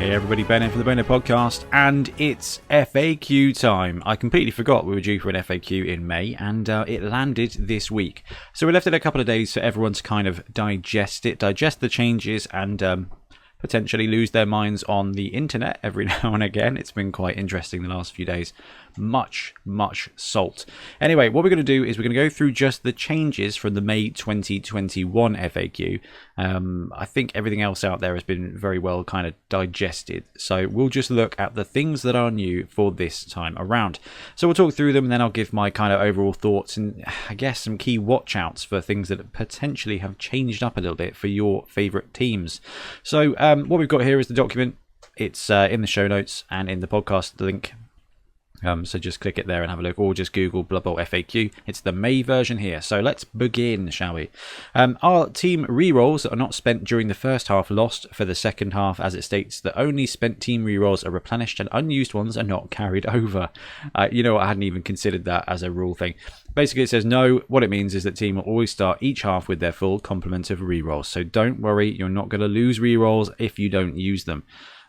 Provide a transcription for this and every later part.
Hey everybody, Ben here from the Bonehead podcast, and it's FAQ time. I completely forgot we were due for an FAQ in May, and it landed this week. So we left it a couple of days for everyone to kind of digest the changes, and potentially lose their minds on the internet every now and again. It's been quite interesting the last few days. Much salt. Anyway, what we're going to do is we're going to go through just the changes from the May 2021 FAQ. I think everything else out there has been very well kind of digested. So we'll just look at the things that are new for this time around. So we'll talk through them, and then I'll give my kind of overall thoughts and I guess some key watch outs for things that potentially have changed up a little bit for your favourite teams. So what we've got here is the document. It's in the show notes and in the podcast link. So just click it there and have a look, or just Google Blood Bowl FAQ. It's the May version here. So let's begin, shall we? Our team rerolls that are not spent during the first half lost for the second half, as it states that only spent team rerolls are replenished and unused ones are not carried over. You know what, I hadn't even considered that as a rule thing. Basically, it says no. What it means is that team will always start each half with their full complement of rerolls. So don't worry, you're not going to lose rerolls if you don't use them.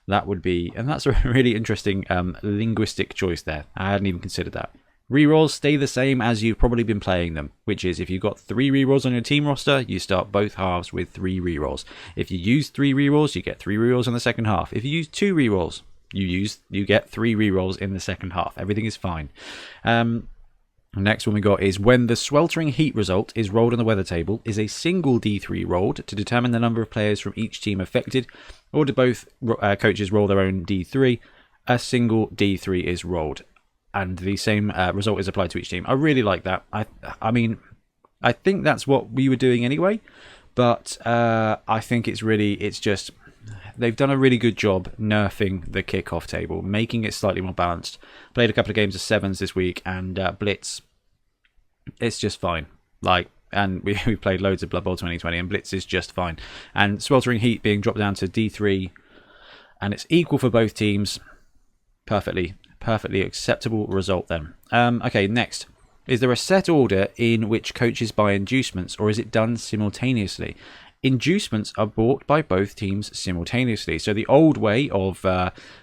That would be, and that's a really interesting linguistic choice there. I hadn't even considered that. Rerolls stay the same as you've probably been playing them, which is if you've got 3 rerolls on your team roster, you start both halves with 3 rerolls. If you use 3 rerolls, you get 3 rerolls in the second half. If you use 2 rerolls, you get 3 rerolls in the second half. Everything is fine. Next one we got is when the sweltering heat result is rolled on the weather table, is a single D3 rolled to determine the number of players from each team affected, or do both coaches roll their own D3? A single D3 is rolled, and the same result is applied to each team. I really like that. I mean, I think that's what we were doing anyway, but I think it's just they've done a really good job nerfing the kickoff table, making it slightly more balanced. Played a couple of games of 7s this week, and Blitz, it's just fine. And we played loads of Blood Bowl 2020, and Blitz is just fine. And sweltering heat being dropped down to D3, and it's equal for both teams. Perfectly acceptable result then. Okay, next. Is there a set order in which coaches buy inducements, or is it done simultaneously? Inducements are bought by both teams simultaneously. So the old way of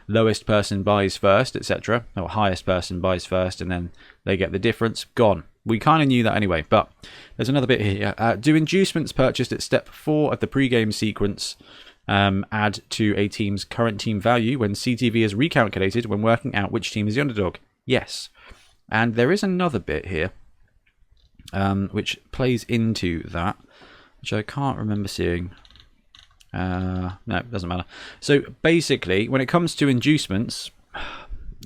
lowest person buys first, etc., or highest person buys first, and then they get the difference, gone. We kind of knew that anyway, but there's another bit here. Do inducements purchased at step 4 of the pre-game sequence add to a team's current team value when CTV is recalculated when working out which team is the underdog? Yes. And there is another bit here which plays into that, which I can't remember seeing. No, it doesn't matter. So basically, when it comes to inducements,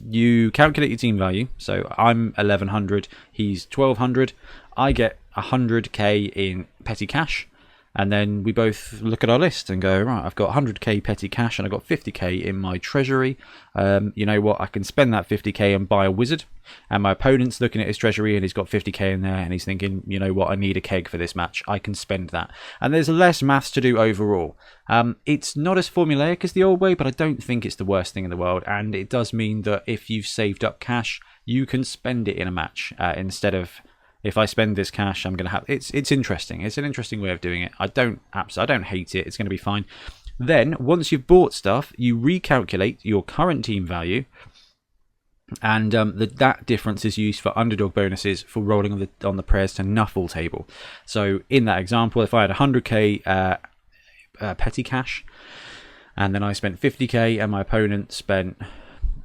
you calculate your team value. So I'm 1100, he's 1200. I get 100k in petty cash, and then we both look at our list and go, right, I've got 100k petty cash and I've got 50k in my treasury. You know what, I can spend that 50k and buy a wizard. And my opponent's looking at his treasury and he's got 50k in there, and he's thinking, you know what, I need a keg for this match. I can spend that. And there's less maths to do overall. It's not as formulaic as the old way, but I don't think it's the worst thing in the world. And it does mean that if you've saved up cash, you can spend it in a match instead of, if I spend this cash, I'm going to have... It's interesting. It's an interesting way of doing it. I don't hate it. It's going to be fine. Then, once you've bought stuff, you recalculate your current team value, and that difference is used for underdog bonuses for rolling on the prayers to Nuffle table. So, in that example, if I had 100k petty cash, and then I spent 50k, and my opponent spent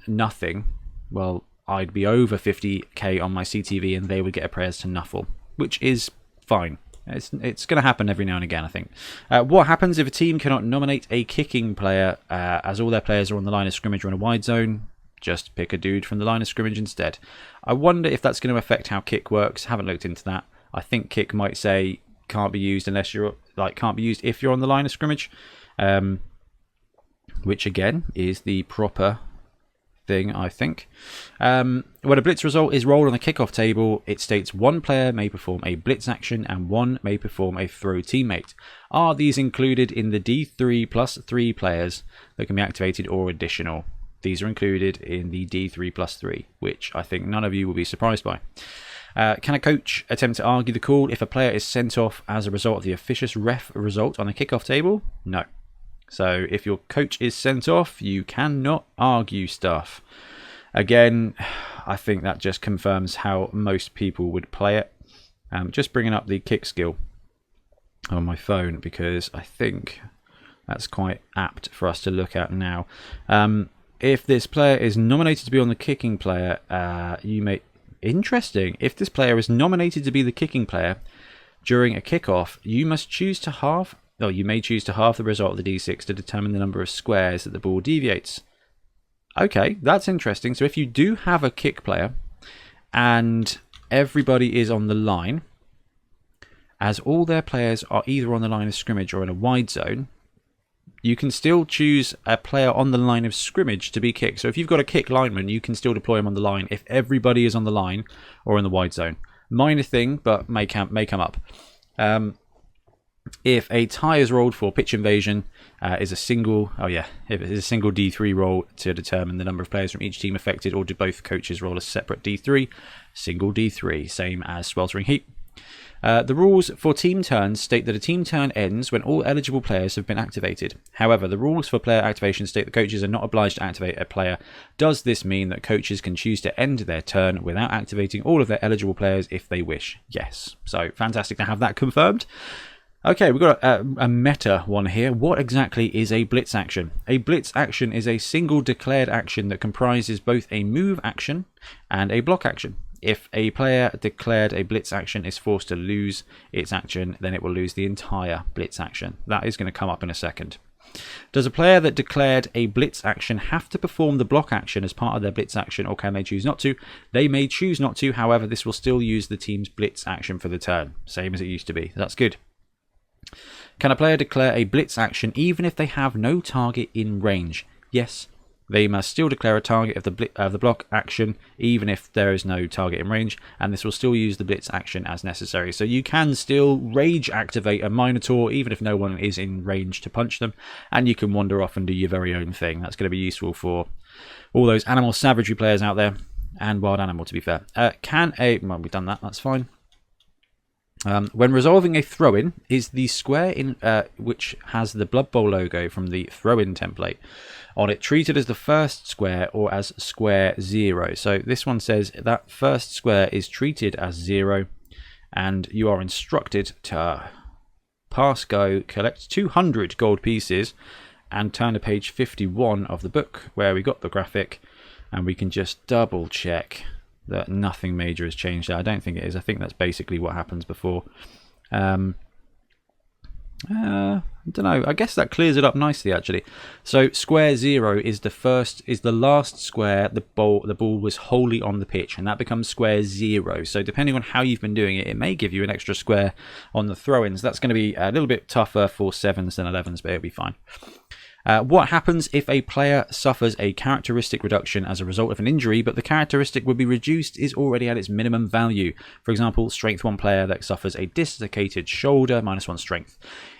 nothing, well, I'd be over 50k on my CTV, and they would get a prayers to Nuffle, which is fine. It's going to happen every now and again, I think. What happens if a team cannot nominate a kicking player as all their players are on the line of scrimmage or in a wide zone? Just pick a dude from the line of scrimmage instead. I wonder if that's going to affect how kick works. Haven't looked into that. I think kick might say can't be used unless you're can't be used if you're on the line of scrimmage, which again is the proper thing, I think. When a blitz result is rolled on the kickoff table, it states one player may perform a blitz action and one may perform a throw teammate. Are these included in the D3 plus 3 players that can be activated or additional? These are included in the D3 plus 3, which I think none of you will be surprised by. Can a coach attempt to argue the call if a player is sent off as a result of the officious ref result on the kickoff table? No. So if your coach is sent off, you cannot argue stuff. Again, I think that just confirms how most people would play it. Just bringing up the kick skill on my phone, because I think that's quite apt for us to look at now. If this player is nominated to be on the kicking player, you may... Interesting. If this player is nominated to be the kicking player during a kickoff, you must choose to halve... Oh, you may choose to halve the result of the d6 to determine the number of squares that the ball deviates. Okay, that's interesting. So if you do have a kick player and everybody is on the line, as all their players are either on the line of scrimmage or in a wide zone, you can still choose a player on the line of scrimmage to be kicked. So if you've got a kick lineman, you can still deploy him on the line if everybody is on the line or in the wide zone. Minor thing, but may come up. If a tie is rolled for pitch invasion, is a single... Oh yeah, if it is a single D3 roll to determine the number of players from each team affected, or do both coaches roll a separate D3? Single D3, same as Sweltering Heat. The rules for team turns state that a team turn ends when all eligible players have been activated. However, the rules for player activation state that coaches are not obliged to activate a player. Does this mean that coaches can choose to end their turn without activating all of their eligible players if they wish? Yes. So, fantastic to have that confirmed. Okay, we've got a meta one here. What exactly is a blitz action? A blitz action is a single declared action that comprises both a move action and a block action. If a player declared a blitz action is forced to lose its action, then it will lose the entire blitz action. That is going to come up in a second. Does a player that declared a blitz action have to perform the block action as part of their blitz action, or can they choose not to? They may choose not to, however, this will still use the team's blitz action for the turn. Same as it used to be. That's good. Can a player declare a blitz action even if they have no target in range? Yes. They must still declare a target of the block action even if there is no target in range, and this will still use the blitz action as necessary. So you can still rage activate a Minotaur even if no one is in range to punch them, and you can wander off and do your very own thing. That's going to be useful for all those animal savagery players out there, and wild animal, to be fair. Well, we've done that, that's fine. When resolving a throw-in, is the square in which has the Blood Bowl logo from the throw-in template on it treated as the first square or as square 0? So this one says that first square is treated as 0, and you are instructed to pass go, collect 200 gold pieces, and turn to page 51 of the book where we got the graphic, and we can just double check that nothing major has changed there. I don't think it is. I think that's basically what happens before. I don't know. I guess that clears it up nicely, actually. So square 0 is the last square the ball was wholly on the pitch, and that becomes square 0. So depending on how you've been doing it, it may give you an extra square on the throw-ins. That's going to be a little bit tougher for 7s than 11s, but it'll be fine. What happens if a player suffers a characteristic reduction as a result of an injury, but the characteristic would be reduced is already at its minimum value? For example, strength 1 player that suffers a dislocated shoulder, -1 strength.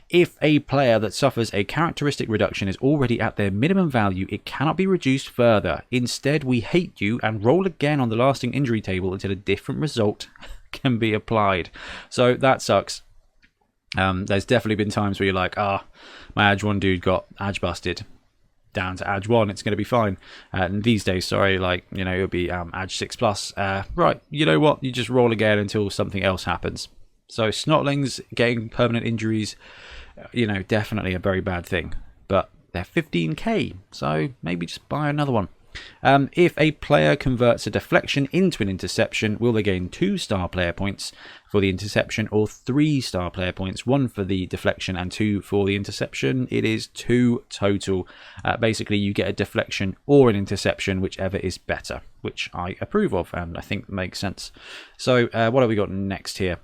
If a player that suffers a characteristic reduction is already at their minimum value, it cannot be reduced further. Instead, we hate you and roll again on the lasting injury table until a different result can be applied. So that sucks. There's definitely been times where you're like, my Edge 1 dude got Edge busted. Down to Edge 1, it's going to be fine. And these days, sorry, like, you know, it'll be Edge 6+. Right, you know what? You just roll again until something else happens. So Snotlings getting permanent injuries, you know, definitely a very bad thing. But they're 15k, so maybe just buy another one. If a player converts a deflection into an interception, will they gain 2 star player points for the interception or 3 star player points, 1 for the deflection and 2 for the interception? It is 2 total. Basically, you get a deflection or an interception, whichever is better, which I approve of and I think makes sense. So what have we got next here?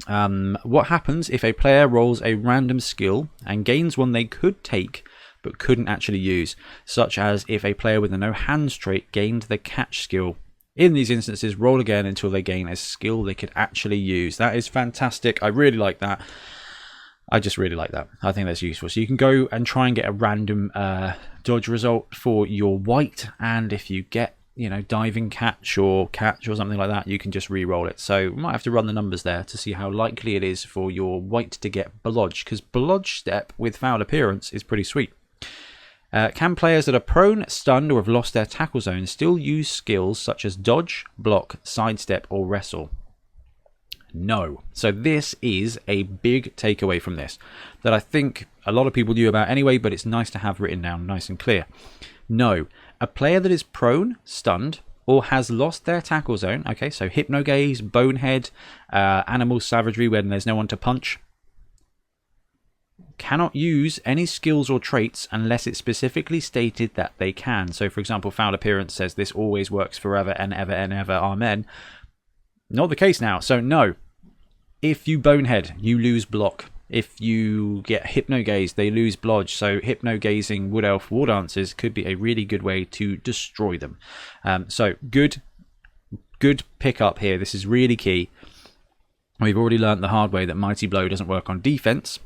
What happens if a player rolls a random skill and gains one they could take but couldn't actually use, such as if a player with a no hands trait gained the catch skill? In these instances, roll again until they gain a skill they could actually use. That is fantastic. I really like that. I just really like that. I think that's useful. So you can go and try and get a random dodge result for your white, and if you get you know, diving catch or something like that, you can just re-roll it. So we might have to run the numbers there to see how likely it is for your white to get blodge, because blodge step with foul appearance is pretty sweet. Can players that are prone, stunned, or have lost their tackle zone still use skills such as dodge, block, sidestep, or wrestle? No. So this is a big takeaway from this that I think a lot of people knew about anyway, but it's nice to have written down nice and clear. No. A player that is prone, stunned, or has lost their tackle zone, okay, so Hypno Gaze, Bonehead, Animal Savagery when there's no one to punch, cannot use any skills or traits unless it's specifically stated that they can. So, for example, foul appearance says this always works forever and ever, amen. Not the case now. So, no. If you Bonehead, you lose block. If you get Hypno Gaze, they lose blodge. So, Hypno Gazing Wood Elf War Dancers could be a really good way to destroy them. So, good pick-up here. This is really key. We've already learnt the hard way that Mighty Blow doesn't work on defense.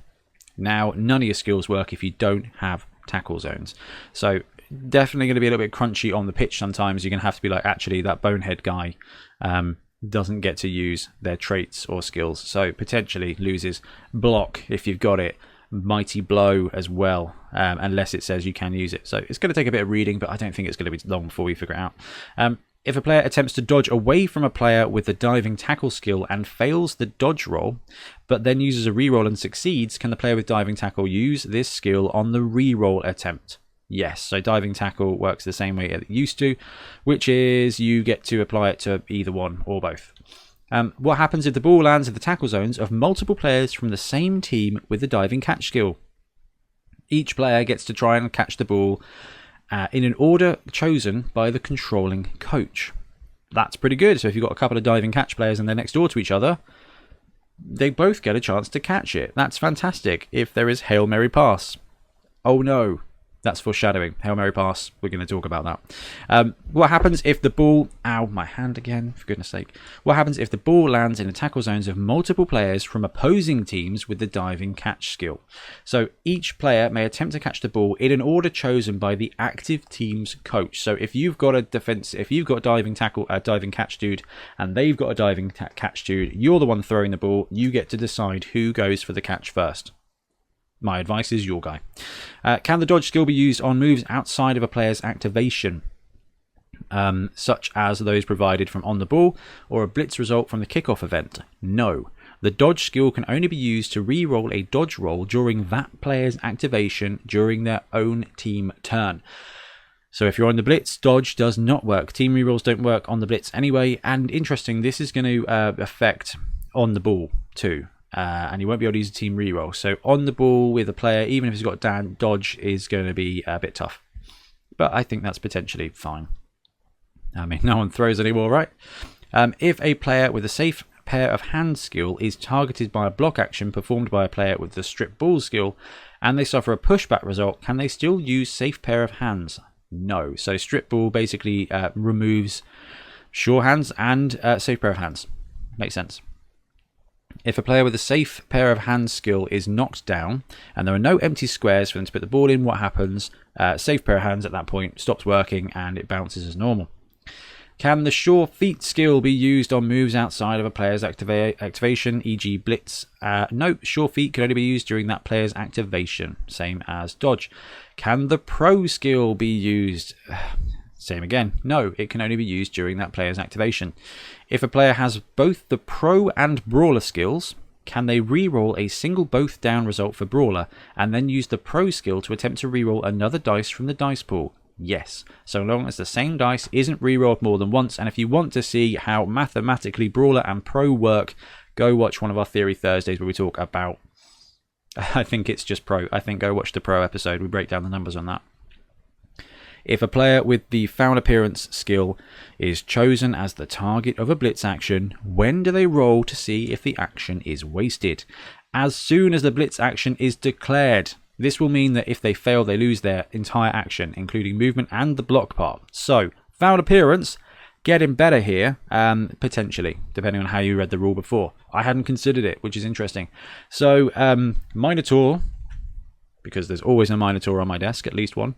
Now, none of your skills work if you don't have tackle zones. So, definitely going to be a little bit crunchy on the pitch sometimes. You're going to have to be like, actually, that Bonehead guy doesn't get to use their traits or skills. So, potentially loses block if you've got it. Mighty Blow as well, unless it says you can use it. So, it's going to take a bit of reading, but I don't think it's going to be long before we figure it out. If a player attempts to dodge away from a player with the diving tackle skill and fails the dodge roll, but then uses a reroll and succeeds, can the player with diving tackle use this skill on the reroll attempt? Yes, so diving tackle works the same way it used to, which is you get to apply it to either one or both. What happens if the ball lands in the tackle zones of multiple players from the same team with the diving catch skill? Each player gets to try and catch the ball in an order chosen by the controlling coach. That's pretty good. So if you've got a couple of diving catch players and they're next door to each other, they both get a chance to catch it. That's fantastic if there is Hail Mary Pass. Oh no, that's foreshadowing. Hail Mary Pass, we're going to talk about that. What happens if the ball... Ow, my hand again, for goodness sake. What happens if the ball lands in the tackle zones of multiple players from opposing teams with the diving catch skill? So each player may attempt to catch the ball in an order chosen by the active team's coach. So if you've got a diving catch dude, and they've got a diving catch dude, you're the one throwing the ball, you get to decide who goes for the catch first. My advice is your guy. Can the dodge skill be used on moves outside of a player's activation, such as those provided from on the ball or a blitz result from the kickoff event? No. The dodge skill can only be used to re-roll a dodge roll during that player's activation during their own team turn. So if you're on the blitz, dodge does not work. Team rerolls don't work on the blitz anyway. And interesting, this is going to affect on the ball too. And you won't be able to use a team reroll. So on the ball with a player, even if he's got down, dodge is going to be a bit tough. But I think that's potentially fine. I mean, no one throws anymore, right? If a player with a safe pair of hands skill is targeted by a block action performed by a player with the strip ball skill, and they suffer a pushback result, can they still use safe pair of hands? No. So strip ball basically removes sure hands and safe pair of hands. Makes sense. If a player with a safe pair of hands skill is knocked down and there are no empty squares for them to put the ball in, what happens? Safe pair of hands at that point stops working and it bounces as normal. Can the sure feet skill be used on moves outside of a player's activation, e.g. blitz? No, sure feet can only be used during that player's activation, same as dodge. Can the pro skill be used? Same again. No, it can only be used during that player's activation. If a player has both the pro and brawler skills, can they re-roll a single both down result for brawler and then use the pro skill to attempt to re-roll another dice from the dice pool? Yes, so long as the same dice isn't re-rolled more than once. And if you want to see how mathematically brawler and pro work, go watch one of our Theory Thursdays where we talk about, I think it's just pro. I think go watch the pro episode. We break down the numbers on that. If a player with the foul appearance skill is chosen as the target of a blitz action, when do they roll to see if the action is wasted? As soon as the blitz action is declared. This will mean that if they fail, they lose their entire action, including movement and the block part. So, foul appearance, getting better here, potentially, depending on how you read the rule before. I hadn't considered it, which is interesting. So, Minotaur, because there's always a Minotaur on my desk, at least one.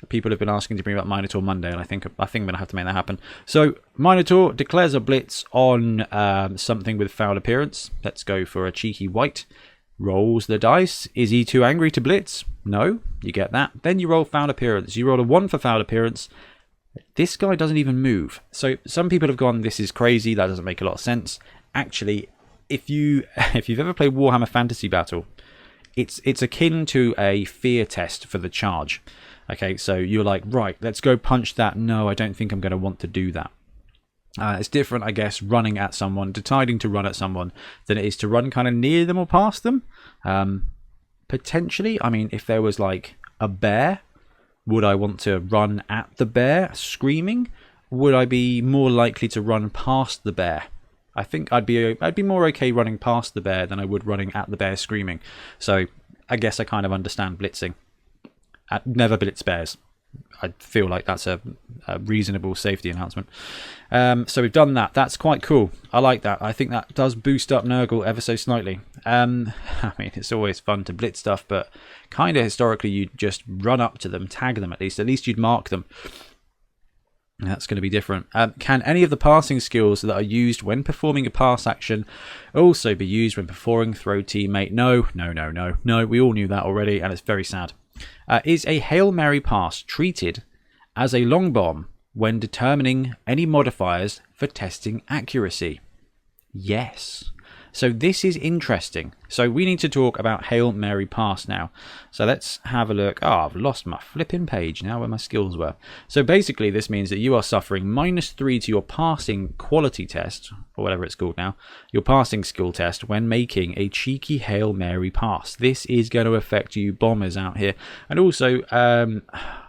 People have been asking to bring up Minotaur Monday, and I think I'm going to have to make that happen. So Minotaur declares a blitz on something with foul appearance. Let's go for a cheeky white. Rolls the dice. Is he too angry to blitz? No, you get that. Then you roll foul appearance. You roll a 1 for foul appearance. This guy doesn't even move. So some people have gone, this is crazy, that doesn't make a lot of sense. Actually, if you've ever played Warhammer Fantasy Battle, it's akin to a fear test for the charge. Okay, so you're like, right, let's go punch that. No, I don't think I'm going to want to do that. It's different, I guess, running at someone, deciding to run at someone, than it is to run kind of near them or past them. Potentially, I mean, if there was like a bear, would I want to run at the bear screaming? Would I be more likely to run past the bear? I think I'd be more okay running past the bear than I would running at the bear screaming. So I guess I kind of understand blitzing. Never blitz bears. I feel like that's a reasonable safety announcement. So we've done that. That's quite cool. I like that. I think that does boost up Nurgle ever so slightly. I mean, it's always fun to blitz stuff, but kind of historically you'd just run up to them, tag them at least. At least you'd mark them. That's going to be different. Can any of the passing skills that are used when performing a pass action also be used when performing throw teammate? No. We all knew that already, and it's very sad. Is a Hail Mary pass treated as a long bomb when determining any modifiers for testing accuracy? Yes. So this is interesting. So we need to talk about Hail Mary pass now. So let's have a look. Oh, I've lost my flipping page now where my skills were. So basically this means that you are suffering -3 to your passing quality test, or whatever it's called now, your passing skill test when making a cheeky Hail Mary pass. This is going to affect you bombers out here. And also,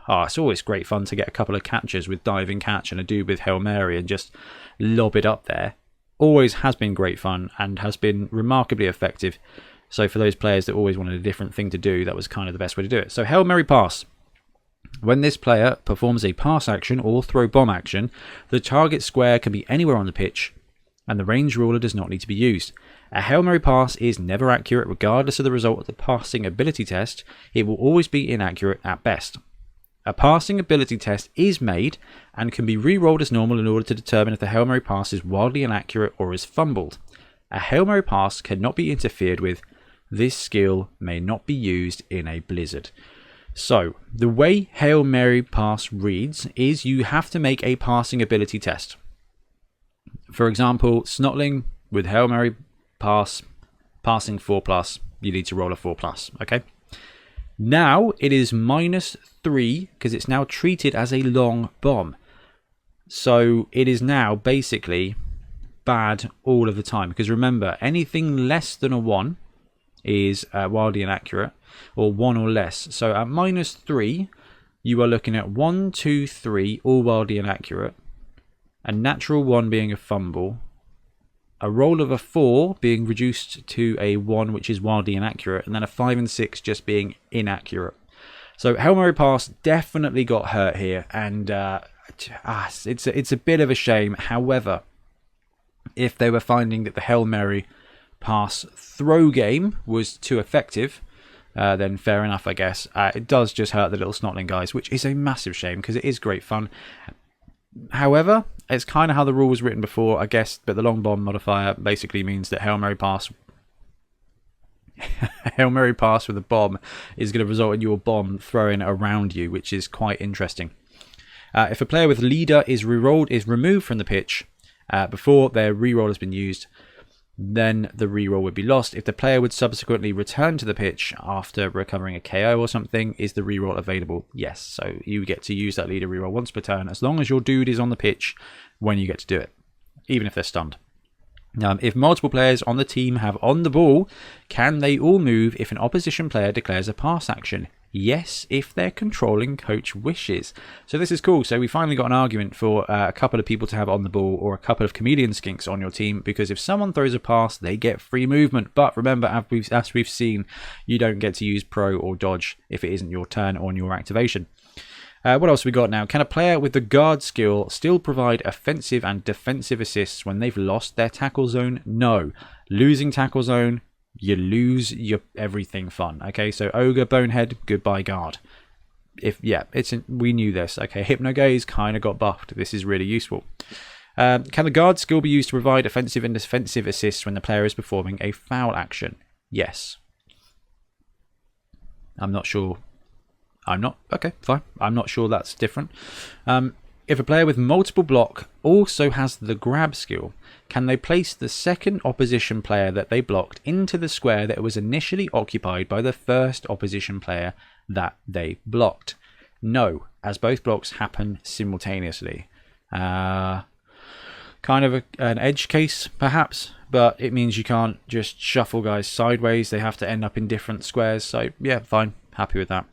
it's always great fun to get a couple of catches with diving catch and a dude with Hail Mary and just lob it up there. Always has been great fun and has been remarkably effective. So for those players that always wanted a different thing to do, that was kind of the best way to do it. So Hail Mary pass. When this player performs a pass action or throw bomb action, the target square can be anywhere on the pitch and the range ruler does not need to be used. A Hail Mary pass is never accurate regardless of the result of the passing ability test. It will always be inaccurate at best. A passing ability test is made and can be re-rolled as normal in order to determine if the Hail Mary pass is wildly inaccurate or is fumbled. A Hail Mary pass cannot be interfered with. This skill may not be used in a blizzard. So, the way Hail Mary pass reads is you have to make a passing ability test. For example, Snotling with Hail Mary pass, passing 4+, you need to roll a 4+, okay? Now it is -3 because it's now treated as a long bomb. So it is now basically bad all of the time. Because remember, anything less than a 1 is wildly inaccurate, or 1 or less. So at -3, you are looking at 1, 2, 3, all wildly inaccurate. A natural 1 being a fumble. A roll of a 4 being reduced to a 1, which is wildly inaccurate, and then a 5 and 6 just being inaccurate. So Hail Mary pass definitely got hurt here, and it's a bit of a shame. However, if they were finding that the Hail Mary pass throw game was too effective, then fair enough, I guess. It does just hurt the little Snotling guys, which is a massive shame because it is great fun. However, it's kind of how the rule was written before, I guess, but the long bomb modifier basically means that Hail Mary pass with a bomb is going to result in your bomb throwing around you, which is quite interesting. If a player with leader is removed from the pitch before their reroll has been used, then the reroll would be lost. If the player would subsequently return to the pitch after recovering a KO or something, is the reroll available? Yes. So you get to use that leader reroll once per turn, as long as your dude is on the pitch when you get to do it, even if they're stunned. If multiple players on the team have on the ball, can they all move if an opposition player declares a pass action? Yes, if their controlling coach wishes. So this is cool. So we finally got an argument for a couple of people to have on the ball, or a couple of chameleon skinks on your team, because if someone throws a pass, they get free movement. But remember, as we've seen, you don't get to use pro or dodge if it isn't your turn on your activation. What else we got now? Can a player with the guard skill still provide offensive and defensive assists when they've lost their tackle zone? No. Losing tackle zone, you lose your everything fun. Okay, so Ogre, Bonehead, goodbye guard. we knew this. Okay, Hypno Gaze kind of got buffed. This is really useful. Can the guard skill be used to provide offensive and defensive assists when the player is performing a foul action? Yes. I'm not sure. Okay, fine. I'm not sure that's different. If a player with multiple block also has the grab skill, can they place the second opposition player that they blocked into the square that was initially occupied by the first opposition player that they blocked? No, as both blocks happen simultaneously. Kind of an edge case, perhaps, but it means you can't just shuffle guys sideways. They have to end up in different squares. So, yeah, fine. Happy with that.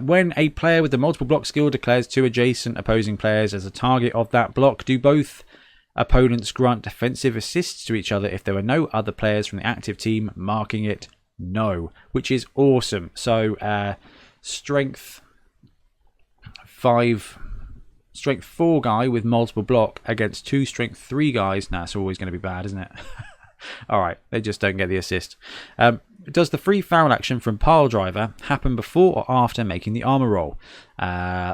When a player with the multiple block skill declares 2 adjacent opposing players as a target of that block, do both opponents grant defensive assists to each other if there are no other players from the active team marking it? No, which is awesome. So, strength 4 guy with multiple block against 2 strength 3 guys. Nah, it's always going to be bad, isn't it? Alright, they just don't get the assist. Does the free foul action from pile driver happen before or after making the armor roll?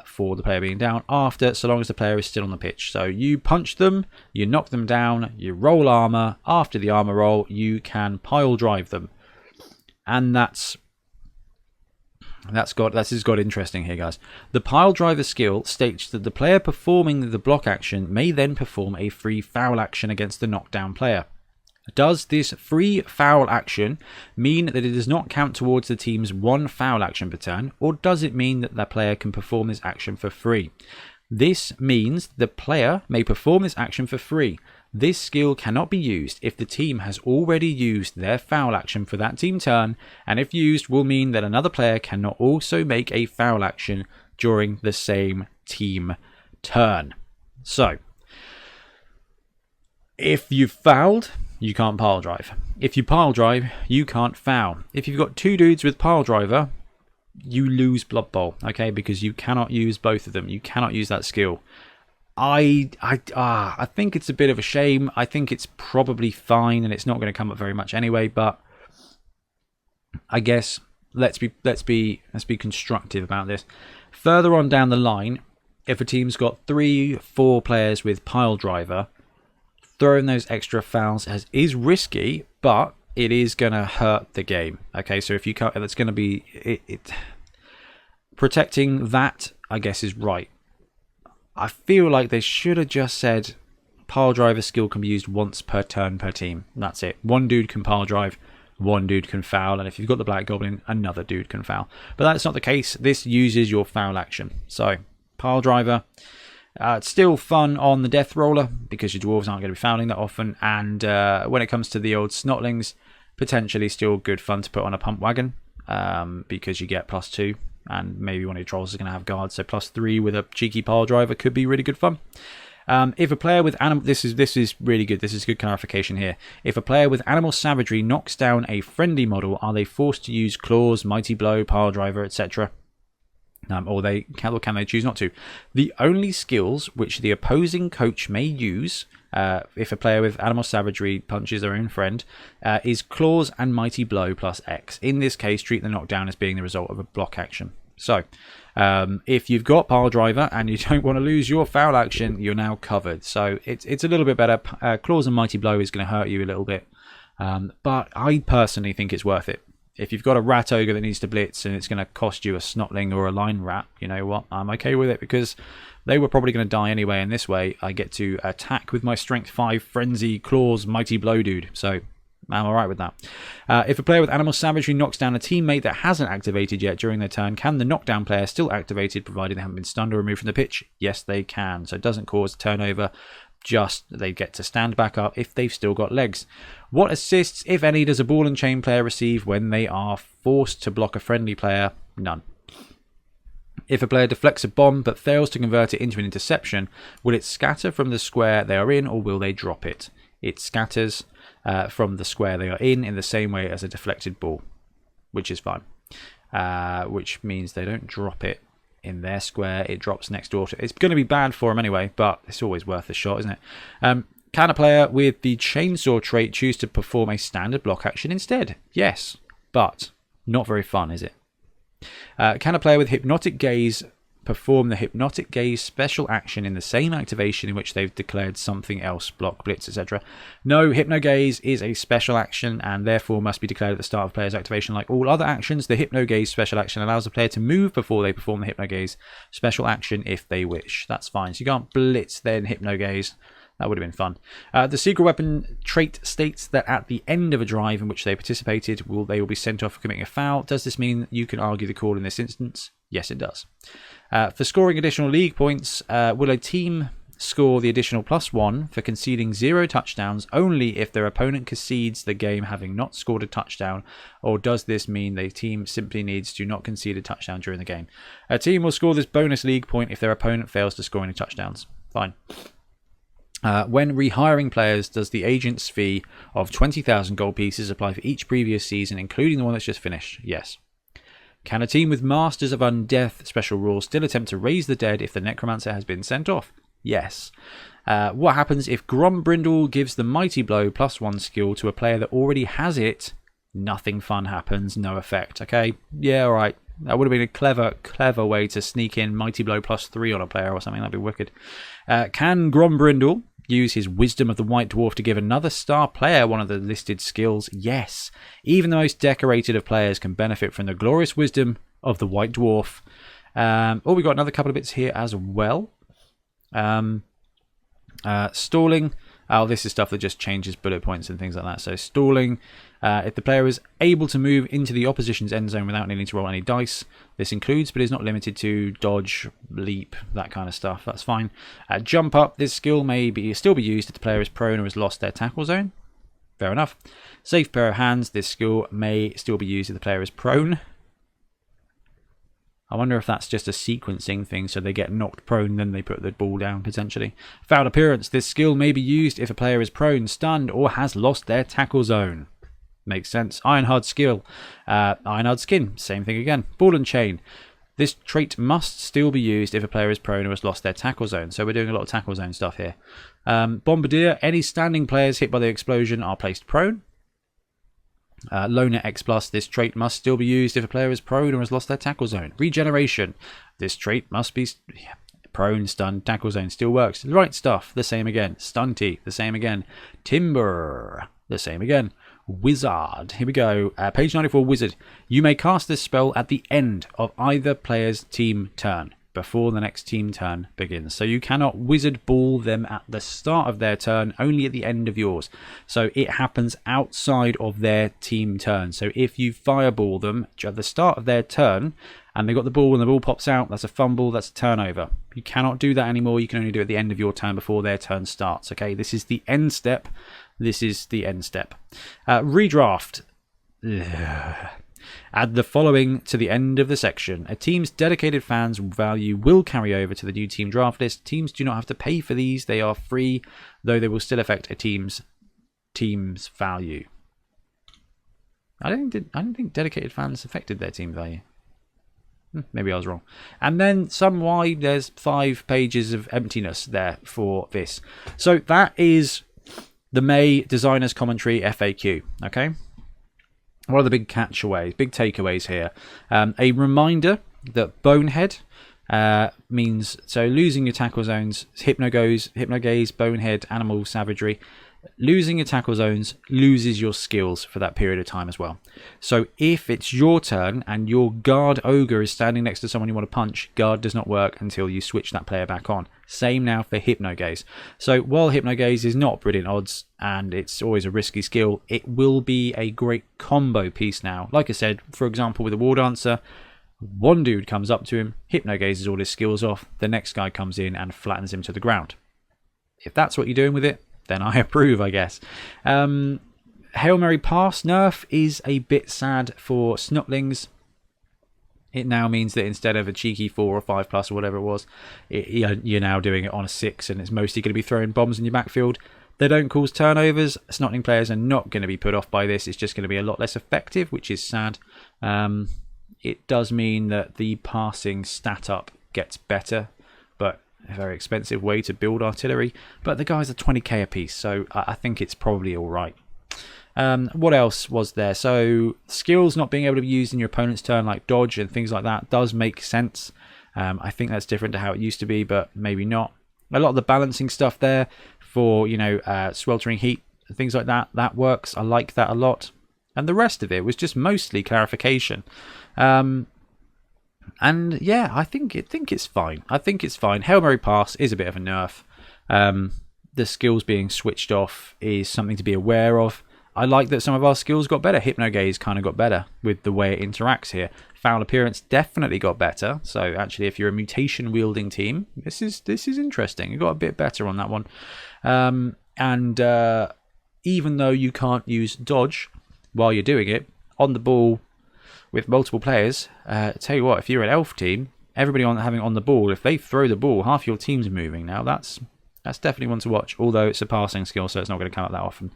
For the player being down, after, so long as the player is still on the pitch. So you punch them, you knock them down, you roll armor. After the armor roll, you can pile drive them. And this has got interesting here, guys. The pile driver skill states that the player performing the block action may then perform a free foul action against the knockdown player. Does this free foul action mean that it does not count towards the team's 1 foul action per turn, or does it mean that the player can perform this action for free? This means the player may perform this action for free. This skill cannot be used if the team has already used their foul action for that team turn, and if used will mean that another player cannot also make a foul action during the same team turn. So, if you've fouled, you can't pile drive. If you pile drive, you can't foul. If you've got 2 dudes with pile driver, you lose Blood Bowl, okay? Because you cannot use both of them. You cannot use that skill. I think it's a bit of a shame. I think it's probably fine, and it's not going to come up very much anyway. But I guess let's be constructive about this. Further on down the line, if a team's got 3-4 players with pile driver, throwing those extra fouls is risky, but it is going to hurt the game. Okay, so if you can't, that's going to be it. Protecting that, I guess, is right. I feel like they should have just said pile driver skill can be used once per turn per team. That's it. 1 dude can pile drive, 1 dude can foul, and if you've got the Black Goblin, another dude can foul. But that's not the case. This uses your foul action. So, pile driver. It's still fun on the Death Roller because your dwarves aren't going to be fouling that often, and when it comes to the old Snotlings, potentially still good fun to put on a pump wagon because you get +2, and maybe one of your trolls is going to have guards, so +3 with a cheeky pile driver could be really good fun. If a player with animal, this is really good. This is good clarification here. If a player with animal savagery knocks down a friendly model, are they forced to use claws, mighty blow, pile driver, etc.? Or can they choose not to? The only skills which the opposing coach may use if a player with animal savagery punches their own friend is claws and mighty blow +X. In this case, treat the knockdown as being the result of a block action. So, if you've got pile driver and you don't want to lose your foul action, you're now covered. So it's a little bit better. Claws and mighty blow is going to hurt you a little bit, but I personally think it's worth it. If you've got a rat ogre that needs to blitz and it's going to cost you a snotling or a line rat, you know what? I'm okay with it because they were probably going to die anyway. And this way, I get to attack with my strength 5 frenzy claws mighty blow dude. So I'm alright with that. If a player with animal savagery knocks down a teammate that hasn't activated yet during their turn, can the knockdown player still activate it provided they haven't been stunned or removed from the pitch? Yes, they can. So it doesn't cause turnover. Just they get to stand back up if they've still got legs. What assists, if any, does a ball and chain player receive when they are forced to block a friendly player? None. If a player deflects a bomb but fails to convert it into an interception, will it scatter from the square they are in, or will they drop it? It scatters from the square they are in the same way as a deflected ball, which is fine. Which means they don't drop it in their square, it drops next door to. It's going to be bad for them anyway, but it's always worth a shot, isn't it? Can a player with the chainsaw trait choose to perform a standard block action instead? Yes, but not very fun, is it? Can a player with hypnotic gaze perform the Hypnotic Gaze special action in the same activation in which they've declared something else, block, blitz, etc. No, Hypno Gaze is a special action and therefore must be declared at the start of player's activation. Like all other actions, the Hypno Gaze special action allows the player to move before they perform the Hypno Gaze special action if they wish. That's fine. So you can't blitz then Hypno Gaze. That would have been fun. The secret weapon trait states that at the end of a drive in which they participated, they will be sent off for committing a foul. Does this mean you can argue the call in this instance? Yes, it does. For scoring additional league points, will a team score the additional +1 for conceding 0 touchdowns only if their opponent concedes the game having not scored a touchdown, or does this mean the team simply needs to not concede a touchdown during the game? A team will score this bonus league point if their opponent fails to score any touchdowns. Fine. When rehiring players, does the agent's fee of 20,000 gold pieces apply for each previous season, including the one that's just finished? Yes. Can a team with Masters of Undeath special rules still attempt to raise the dead if the Necromancer has been sent off? Yes. What happens if Grombrindle gives the Mighty Blow +1 skill to a player that already has it? Nothing fun happens, no effect. Okay, yeah, alright. That would have been a clever way to sneak in Mighty Blow +3 on a player or something. That'd be wicked. Can Grombrindle use his Wisdom of the White Dwarf to give another star player one of the listed skills? Yes. Even the most decorated of players can benefit from the glorious wisdom of the White Dwarf. We got another couple of bits here as well. Stalling. Oh, this is stuff that just changes bullet points and things like that. So stalling, if the player is able to move into the opposition's end zone without needing to roll any dice. This includes, but is not limited to, dodge, leap, that kind of stuff. That's fine. Jump up. This skill may still be used if the player is prone or has lost their tackle zone. Fair enough. Safe pair of hands. This skill may still be used if the player is prone. I wonder if that's just a sequencing thing, so they get knocked prone, then they put the ball down, potentially. Foul appearance. This skill may be used if a player is prone, stunned, or has lost their tackle zone. Makes sense. Ironhard skill. Ironhard skin. Same thing again. Ball and chain. This trait must still be used if a player is prone or has lost their tackle zone. So we're doing a lot of tackle zone stuff here. Bombardier. Any standing players hit by the explosion are placed prone. Loner X+, this trait must still be used if a player is prone or has lost their tackle zone. Regeneration, this trait must be prone, stunned, tackle zone, still works. Right stuff, the same again. Stunty, the same again. Timber, the same again. Wizard, here we go. Page 94, Wizard. You may cast this spell at the end of either player's team turn, before the next team turn begins. So you cannot wizard ball them at the start of their turn, only at the end of yours. So it happens outside of their team turn. So if you fireball them at the start of their turn and they got the ball and the ball pops out, that's a fumble, that's a turnover. You cannot do that anymore. You can only do it at the end of your turn before their turn starts. Okay, this is the end step. This is the end step. Redraft. Add the following to the end of the section. A team's dedicated fans value will carry over to the new team draft list. Teams do not have to pay for these. They are free, though they will still affect a team's value. I don't think dedicated fans affected their team value. Maybe I was wrong. And then there's 5 pages of emptiness there for this. So that is the May Designers Commentary FAQ. Okay. What are the big takeaways here? A reminder that Bonehead means, so losing your tackle zones, Hypno Gaze, Bonehead, Animal, Savagery. Losing your tackle zones loses your skills for that period of time as well. So if it's your turn and your guard ogre is standing next to someone you want to punch, guard does not work until you switch that player back on. Same now for Hypno Gaze. So while Hypno Gaze is not brilliant odds and it's always a risky skill, it will be a great combo piece now. Like I said, for example, with a War Dancer, one dude comes up to him, Hypno Gazes all his skills off, the next guy comes in and flattens him to the ground. If that's what you're doing with it, then I approve, I guess. Hail Mary Pass nerf is a bit sad for Snotlings. It now means that instead of a cheeky 4 or 5+ or whatever it was, you're now doing it on a 6, and it's mostly going to be throwing bombs in your backfield. They don't cause turnovers. Snotling players are not going to be put off by this. It's just going to be a lot less effective, which is sad. It does mean that the passing stat up gets better, but a very expensive way to build artillery. But the guys are 20k a piece, so I think it's probably all right. What else was there? So skills not being able to be used in your opponent's turn, like dodge and things like that, does make sense. I think that's different to how it used to be, but maybe not. A lot of the balancing stuff there for, sweltering heat, things like that, that works. I like that a lot. And the rest of it was just mostly clarification. And yeah, I think it's fine. I think it's fine. Hail Mary Pass is a bit of a nerf. The skills being switched off is something to be aware of. I like that some of our skills got better. Hypno Gaze kind of got better with the way it interacts here. Foul Appearance definitely got better. So actually, if you're a mutation wielding team, this is interesting. It got a bit better on that one. And even though you can't use dodge while you're doing it on the ball with multiple players, tell you what, if you're an elf team, everybody having on the ball, if they throw the ball, half your team's moving. Now that's definitely one to watch. Although it's a passing skill, so it's not going to come out that often.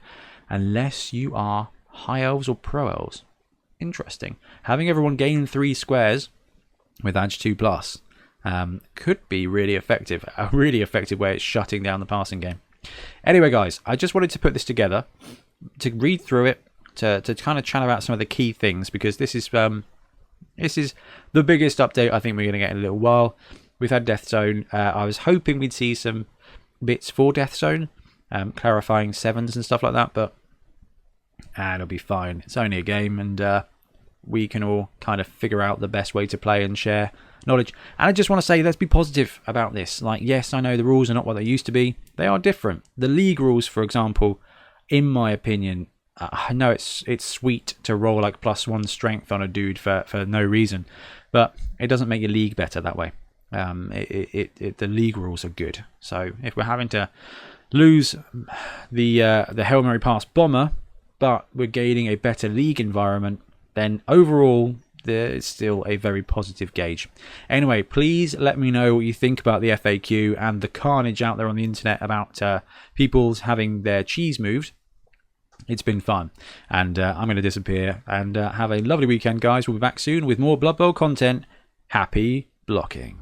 Unless you are high elves or pro elves. Interesting. Having everyone gain 3 squares with Edge 2+ could be really effective. A really effective way of shutting down the passing game. Anyway, guys, I just wanted to put this together to read through it, to kind of chat about some of the key things, because this is the biggest update I think we're going to get in a little while. We've had Death Zone. I was hoping we'd see some bits for Death Zone, clarifying 7s and stuff like that, but it'll be fine. It's only a game, and we can all kind of figure out the best way to play and share knowledge. And I just want to say, let's be positive about this. Like, yes, I know the rules are not what they used to be. They are different. The league rules, for example, in my opinion, I know it's sweet to roll like +1 strength on a dude for no reason, but it doesn't make your league better that way. The league rules are good. So if we're having to lose the Hail Mary Pass bomber, but we're gaining a better league environment, then overall it's still a very positive gauge. Anyway, please let me know what you think about the FAQ and the carnage out there on the internet about people having their cheese moved. It's been fun, and I'm going to disappear, and have a lovely weekend, guys. We'll be back soon with more Blood Bowl content. Happy blocking.